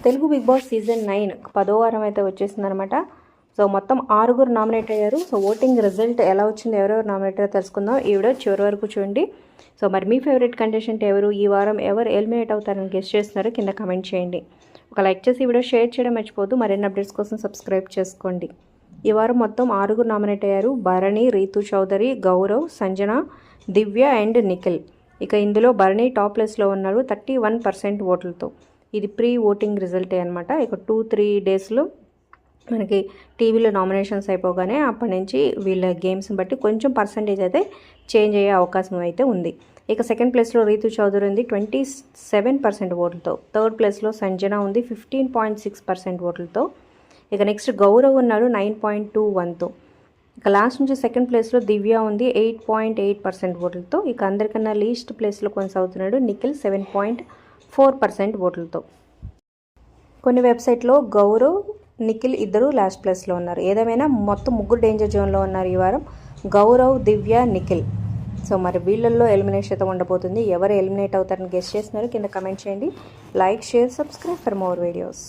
Telugu big boss season 9 10వ వారం అయితే వచ్చేసిందనమాట. సో మొత్తం 6 నామినేట్ అయ్యారు. సో ఓటింగ్ రిజల్ట్ ఎలా వచ్చిందో ఎవరెవరు నామినేట్ అయ్యారో తెలుసుకుందాం. ఈ వీడియో చివరి వరకు చూడండి. సో మరి మీ ఫేవరెట్ కంటెస్టెంట్ ఎవరు, ఈ వారం ఎవరు ఎలిమినేట్ అవుతారని గెస్ట్ చేస్తున్నారో కింద కమెంట్ చేయండి. ఒక లైక్ చేసి ఈ వీడియో షేర్ చేయడం మర్చిపోద్దు. మరిన్ని అప్డేట్స్ కోసం సబ్స్క్రైబ్ చేసుకోండి. ఈ వారం మొత్తం 6 నామినేట్ అయ్యారు. భరణి, రీతు చౌదరి, గౌరవ్, సంజన, దివ్య అండ్ నిఖిల్. ఇక ఇందులో భరణి టాప్ ప్లేస్లో ఉన్నారు 31% ఓట్లతో. ఇది ప్రీ ఓటింగ్ రిజల్టే అనమాట. ఇక 2-3 డేస్లో మనకి టీవీలో నామినేషన్స్ అయిపోగానే అప్పటి నుంచి వీళ్ళ గేమ్స్ని బట్టి కొంచెం పర్సంటేజ్ అయితే చేంజ్ అయ్యే అవకాశం అయితే ఉంది. ఇక సెకండ్ ప్లేస్లో రీతు చౌదరి ఉంది 27% ఓట్లతో. థర్డ్ ప్లేస్లో సంజన ఉంది 15.6% ఓట్లతో. ఇక నెక్స్ట్ గౌరవ్ ఉన్నాడు 9.21తో. ఇక లాస్ట్ నుంచి సెకండ్ ప్లేస్లో దివ్య ఉంది 8.8% ఓట్లతో. ఇక అందరికన్నా లీస్ట్ ప్లేస్లో కొనసాగుతున్నాడు నిఖిల్ 7.4% ఓట్లతో. కొన్ని వెబ్సైట్లో గౌరవ్, నిఖిల్ ఇద్దరు లాస్ట్ ప్లేస్లో ఉన్నారు. ఏదేమైనా మొత్తం 3 డేంజర్ జోన్లో ఉన్నారు ఈ వారం, గౌరవ్, దివ్య, నిఖిల్. సో మరి వీళ్ళల్లో ఎలిమినేషన్ అయితే ఉండబోతుంది. ఎవరు ఎలిమినేట్ అవుతారని గెస్ట్ చేస్తున్నారు కింద కమెంట్ చేయండి. Like, share, subscribe for more videos.